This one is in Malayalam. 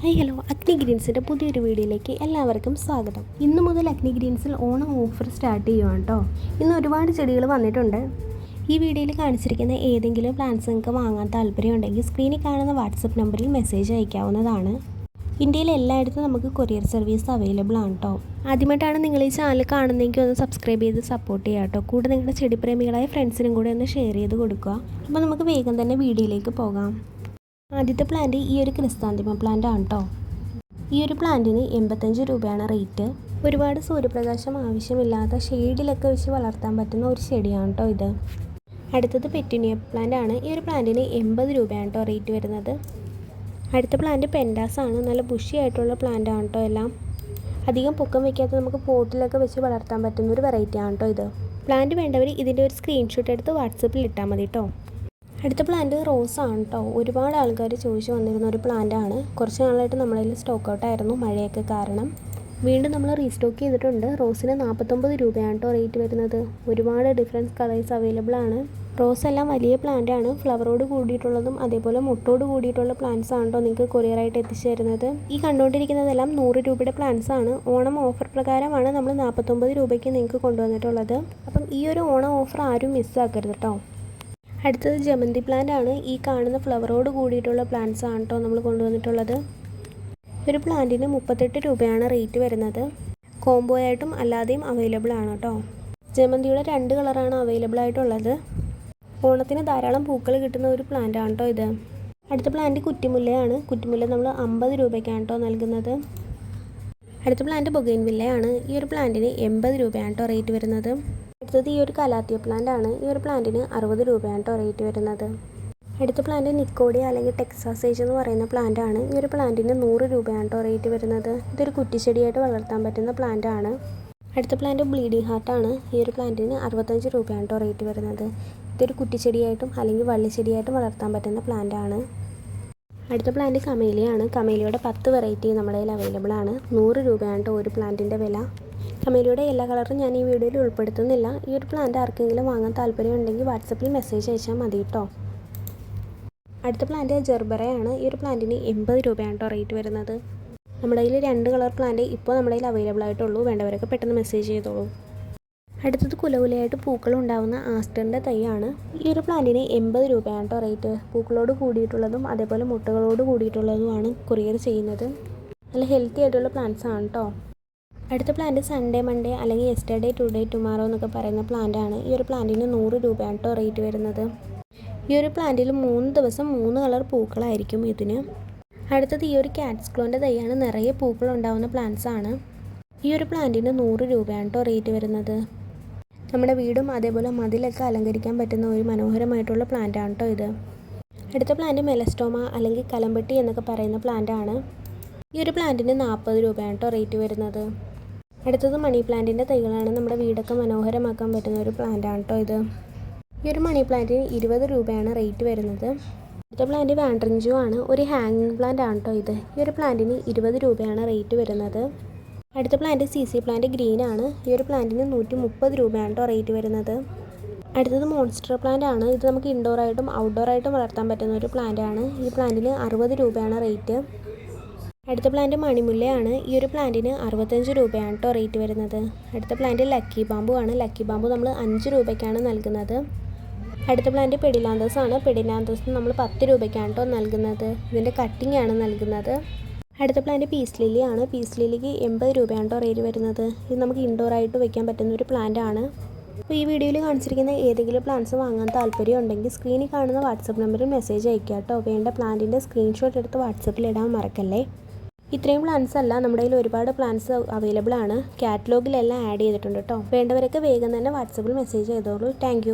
ഹായ് ഹലോ, അഗ്നി ഗ്രീൻസിൻ്റെ പുതിയൊരു വീഡിയോയിലേക്ക് എല്ലാവർക്കും സ്വാഗതം. ഇന്ന് മുതൽ അഗ്നി ഗ്രീൻസിൽ ഓണം ഓഫർ സ്റ്റാർട്ട് ചെയ്യുവാണ് കേട്ടോ. ഇന്ന് ഒരുപാട് ചെടികൾ വന്നിട്ടുണ്ട്. ഈ വീഡിയോയിൽ കാണിച്ചിരിക്കുന്ന ഏതെങ്കിലും പ്ലാന്റ്സ് നിങ്ങൾക്ക് വാങ്ങാൻ താല്പര്യമുണ്ടെങ്കിൽ സ്ക്രീനിൽ കാണുന്ന വാട്സപ്പ് നമ്പറിൽ മെസ്സേജ് അയക്കാവുന്നതാണ്. ഇന്ത്യയിൽ എല്ലായിടത്തും നമുക്ക് കൊറിയർ സർവീസ് അവൈലബിൾ ആണ് കേട്ടോ. ആദ്യമായിട്ടാണ് നിങ്ങൾ ഈ ചാനൽ കാണുന്നതെങ്കിൽ ഒന്ന് സബ്സ്ക്രൈബ് ചെയ്ത് സപ്പോർട്ട് ചെയ്യുക കേട്ടോ. കൂടെ നിങ്ങളുടെ ചെടിപ്രേമികളായ ഫ്രണ്ട്സിനും കൂടെ ഒന്ന് ഷെയർ ചെയ്ത് കൊടുക്കുക. അപ്പോൾ നമുക്ക് വേഗം തന്നെ വീഡിയോയിലേക്ക് പോകാം. ആദ്യത്തെ പ്ലാന്റ് ഈ ഒരു ക്രിസ്താന്തിമ പ്ലാന്റ് ആണ് കേട്ടോ. ഈ ഒരു പ്ലാന്റിന് 85 രൂപയാണ് റേറ്റ്. ഒരുപാട് സൂര്യപ്രകാശം ആവശ്യമില്ലാത്ത ഷെയ്ഡിലൊക്കെ വെച്ച് വളർത്താൻ പറ്റുന്ന ഒരു ചെടിയാണ് കേട്ടോ ഇത്. അടുത്തത് പെറ്റൂണിയ പ്ലാന്റ് ആണ്. ഈ ഒരു പ്ലാന്റിന് 80 രൂപയാണ് കേട്ടോ റേറ്റ് വരുന്നത്. അടുത്ത പ്ലാന്റ് പെൻഡാസ് ആണ്. നല്ല ബുഷി ആയിട്ടുള്ള പ്ലാന്റ് ആണ് കേട്ടോ. എല്ലാം അധികം പൊക്കം വയ്ക്കാത്ത നമുക്ക് പോട്ടിലൊക്കെ വെച്ച് വളർത്താൻ പറ്റുന്ന ഒരു വെറൈറ്റി ആണ് കേട്ടോ ഇത്. പ്ലാന്റ് വേണ്ടവർ ഇതിൻ്റെ ഒരു സ്ക്രീൻഷോട്ട് എടുത്ത് വാട്സപ്പിൽ ഇട്ടാൽ മതി കേട്ടോ. അടുത്ത പ്ലാന്റ് റോസ് ആണ് കേട്ടോ. ഒരുപാട് ആൾക്കാർ ചോദിച്ചു വന്നിരുന്ന ഒരു പ്ലാന്റ് ആണ്. കുറച്ച് നാളായിട്ട് നമ്മുടെ കയ്യിൽ സ്റ്റോക്ക് ഔട്ട് ആയിരുന്നു, മഴയൊക്കെ കാരണം. വീണ്ടും നമ്മൾ റീസ്റ്റോക്ക് ചെയ്തിട്ടുണ്ട്. റോസിന് 49 രൂപയാണ് കേട്ടോ റേറ്റ് വരുന്നത്. ഒരുപാട് ഡിഫറൻസ് കളേഴ്സ് അവൈലബിൾ ആണ്. റോസ് എല്ലാം വലിയ പ്ലാന്റ് ആണ്. ഫ്ലവറോട് കൂടിയിട്ടുള്ളതും അതേപോലെ മുട്ടോട് കൂടിയിട്ടുള്ള പ്ലാന്റ്സ് ആണ് കേട്ടോ നിങ്ങൾക്ക് കൊറിയറായിട്ട് എത്തിച്ചു തരുന്നത്. ഈ കണ്ടുകൊണ്ടിരിക്കുന്നതെല്ലാം 100 രൂപയുടെ പ്ലാന്റ്സ് ആണ്. ഓണം ഓഫർ പ്രകാരമാണ് നമ്മൾ 49 രൂപയ്ക്ക് നിങ്ങൾക്ക് കൊണ്ടുവന്നിട്ടുള്ളത്. അപ്പം ഈ ഒരു ഓണം ഓഫർ ആരും മിസ്സാക്കരുത് കേട്ടോ. അടുത്തത് ജമന്തി പ്ലാന്റ് ആണ്. ഈ കാണുന്ന ഫ്ലവറോട് കൂടിയിട്ടുള്ള പ്ലാന്റ്സ് ആണ് കേട്ടോ നമ്മൾ കൊണ്ടുവന്നിട്ടുള്ളത്. ഒരു പ്ലാന്റിന് 38 രൂപയാണ് റേറ്റ് വരുന്നത്. കോംബോ ആയിട്ടും അല്ലാതെയും അവൈലബിൾ ആണ് കേട്ടോ. ജമന്തിയുടെ 2 കളറാണ് അവൈലബിൾ ആയിട്ടുള്ളത്. ഓണത്തിന് ധാരാളം പൂക്കൾ കിട്ടുന്ന ഒരു പ്ലാന്റ് ആണ് കേട്ടോ ഇത്. അടുത്ത പ്ലാന്റ് കുറ്റിമുല്ലയാണ്. കുറ്റിമുല്ല നമ്മൾ 50 രൂപയ്ക്കാണ് കേട്ടോ നൽകുന്നത്. അടുത്ത പ്ലാന്റ് ബൊഗെയിൻവില്ലയാണ്. ഈ ഒരു പ്ലാന്റിന് 80 രൂപയാണ് കേട്ടോ റേറ്റ് വരുന്നത്. അടുത്തത് ഈ ഒരു കലാത്തിയ പ്ലാന്റ് ആണ്. ഈ ഒരു പ്ലാന്റിന് 60 രൂപയാണ് കേട്ടോ റേറ്റ് വരുന്നത്. അടുത്ത പ്ലാന്റ് നിക്കോഡിയ അല്ലെങ്കിൽ ടെക്സാസേജ് എന്ന് പറയുന്ന പ്ലാന്റ് ആണ്. ഈ ഒരു പ്ലാന്റിന് 100 രൂപയാണ് കേട്ടോ റേറ്റ് വരുന്നത്. ഇതൊരു കുറ്റിച്ചെടിയായിട്ട് വളർത്താൻ പറ്റുന്ന പ്ലാന്റ് ആണ്. അടുത്ത പ്ലാന്റ് ബ്ലീഡിംഗ് ഹാർട്ട് ആണ്. ഈ ഒരു പ്ലാന്റിന് 65 രൂപയാണ് കേട്ടോ റേറ്റ് വരുന്നത്. ഇതൊരു കുറ്റിച്ചെടിയായിട്ടും അല്ലെങ്കിൽ വള്ളിച്ചെടിയായിട്ടും വളർത്താൻ പറ്റുന്ന പ്ലാന്റ് ആണ്. അടുത്ത പ്ലാന്റ് കമേലിയാണ്. കമേലിയുടെ 10 വെറൈറ്റി നമ്മുടെ കയ്യിൽ അവൈലബിൾ ആണ്. 100 രൂപയാണ് കേട്ടോ ഒരു പ്ലാന്റിൻ്റെ വില. കമേലിയുടെ എല്ലാ കളറും ഞാൻ ഈ വീഡിയോയിൽ ഉൾപ്പെടുത്തുന്നില്ല. ഈ ഒരു പ്ലാന്റ് ആർക്കെങ്കിലും വാങ്ങാൻ താല്പര്യമുണ്ടെങ്കിൽ വാട്സപ്പിൽ മെസ്സേജ് അയച്ചാൽ മതി കേട്ടോ. അടുത്ത പ്ലാന്റ് ജെർബറയാണ്. ഈ ഒരു പ്ലാന്റിന് 80 രൂപയാണ് കേട്ടോ റേറ്റ് വരുന്നത്. നമ്മുടെ കയ്യിൽ 2 കളർ പ്ലാന്റ് ഇപ്പോൾ നമ്മുടെ കയ്യിൽ അവൈലബിൾ ആയിട്ടുള്ളൂ. വേണ്ടവരൊക്കെ പെട്ടെന്ന് മെസ്സേജ് ചെയ്തോളൂ. അടുത്തത് കുലകുലയായിട്ട് പൂക്കൾ ഉണ്ടാകുന്ന ആസ്റ്ററിൻ്റെ തൈയാണ്. ഈ ഒരു പ്ലാന്റിന് 80 രൂപയാണ് കേട്ടോ റേറ്റ്. പൂക്കളോട് കൂടിയിട്ടുള്ളതും അതേപോലെ മുട്ടകളോട് കൂടിയിട്ടുള്ളതുമാണ് കൊറിയർ ചെയ്യുന്നത്. നല്ല ഹെൽത്തി ആയിട്ടുള്ള പ്ലാന്റ്സ് ആണ് കേട്ടോ. അടുത്ത പ്ലാന്റ് സൺഡേ മൺഡേ അല്ലെങ്കിൽ യെസ്റ്റർഡേ ടുഡേ ടുമാറോ എന്നൊക്കെ പറയുന്ന പ്ലാന്റ് ആണ്. ഈ ഒരു പ്ലാന്റിന് 100 രൂപയാണ് കേട്ടോ റേറ്റ് വരുന്നത്. ഈ ഒരു പ്ലാന്റിൽ 3 ദിവസം 3 കളർ പൂക്കളായിരിക്കും ഇതിന്. അടുത്തത് ഈ ഒരു കാറ്റ്സ്ക്ലോൻ്റെ തൈയാണ്. നിറയെ പൂക്കൾ ഉണ്ടാകുന്ന പ്ലാന്റ്സ് ആണ്. ഈ ഒരു പ്ലാന്റിന് 100 രൂപയാണ് കേട്ടോ റേറ്റ് വരുന്നത്. നമ്മുടെ വീടും അതേപോലെ മതിലൊക്കെ അലങ്കരിക്കാൻ പറ്റുന്ന ഒരു മനോഹരമായിട്ടുള്ള പ്ലാന്റ് ആണ് കേട്ടോ ഇത്. അടുത്ത പ്ലാന്റ് മെലസ്റ്റോമ അല്ലെങ്കിൽ കലമ്പട്ടി എന്നൊക്കെ പറയുന്ന പ്ലാന്റ് ആണ്. ഈ ഒരു പ്ലാന്റിന് 40 രൂപയാണ് കേട്ടോ റേറ്റ് വരുന്നത്. അടുത്തത് മണി പ്ലാന്റിൻ്റെ തൈകളാണ്. നമ്മുടെ വീടൊക്കെ മനോഹരമാക്കാൻ പറ്റുന്ന ഒരു പ്ലാന്റ് ആണ് കേട്ടോ ഇത്. ഈ ഒരു മണി പ്ലാന്റിന് 20 രൂപയാണ് റേറ്റ് വരുന്നത്. അടുത്ത പ്ലാന്റ് വാൻഡ്രിഞ്ചു ആണ്. ഒരു ഹാങ്ങിങ് പ്ലാന്റ് ആണ് കേട്ടോ ഇത്. ഈ ഒരു പ്ലാന്റിന് 20 രൂപയാണ് റേറ്റ് വരുന്നത്. അടുത്ത പ്ലാന്റ് CC പ്ലാന്റ് ഗ്രീൻ ആണ്. ഈ ഒരു പ്ലാന്റിന് 130 രൂപയാണ് കേട്ടോ റേറ്റ് വരുന്നത്. അടുത്തത് മോൺസ്റ്റർ പ്ലാന്റ് ആണ്. ഇത് നമുക്ക് ഇൻഡോർ ആയിട്ടും ഔട്ട്ഡോർ ആയിട്ടും വളർത്താൻ പറ്റുന്ന ഒരു പ്ലാന്റ് ആണ്. ഈ പ്ലാന്റിന് 60 രൂപയാണ് റേറ്റ്. അടുത്ത പ്ലാന്റ് മണിമുല്ലയാണ്. ഈ ഒരു പ്ലാന്റിന് 65 രൂപയാണ് കേട്ടോ റേറ്റ് വരുന്നത്. അടുത്ത പ്ലാന്റ് ലക്കി ബാമ്പു ആണ്. ലക്കി ബാമ്പു നമ്മൾ 5 രൂപയ്ക്കാണ് നൽകുന്നത്. അടുത്ത പ്ലാന്റ് പെഡിലാന്തസ് ആണ്. പെഡിലാന്തസ് നമ്മൾ 10 രൂപയ്ക്കാണ് കേട്ടോ നൽകുന്നത്. ഇതിൻ്റെ കട്ടിംഗ് ആണ് നൽകുന്നത്. അടുത്ത പ്ലാന്റ് പീസ് ലില്ലി ആണ്. പീസ് ലില്ലിക്ക് 80 രൂപയാണ് കേട്ടോ റേറ്റ് വരുന്നത്. ഇത് നമുക്ക് ഇൻഡോർ ആയിട്ട് വെക്കാൻ പറ്റുന്ന ഒരു പ്ലാന്റ് ആണ്. അപ്പോൾ ഈ വീഡിയോയിൽ കാണിച്ചിരിക്കുന്ന ഏതെങ്കിലും പ്ലാന്റ്സ് വാങ്ങാൻ താല്പര്യം ഉണ്ടെങ്കിൽ സ്ക്രീനിൽ കാണുന്ന വാട്സപ്പ് നമ്പറിൽ മെസ്സേജ് അയക്കുക കേട്ടോ. വേണ്ട പ്ലാന്റിൻ്റെ സ്ക്രീൻഷോട്ട് എടുത്ത് വാട്സപ്പിൽ ഇടാൻ മറക്കല്ലേ. ഇത്രയും പ്ലാന്റ്സ് അല്ല, നമ്മുടെ കയ്യിൽ ഒരുപാട് പ്ലാന്റ്സ് അവൈലബിൾ ആണ്. കാറ്റലോഗിലെല്ലാം ആഡ് ചെയ്തിട്ടുണ്ട് കേട്ടോ. വേണ്ടവരൊക്കെ വേഗം തന്നെ വാട്സപ്പിൽ മെസ്സേജ് ചെയ്തോളൂ. താങ്ക്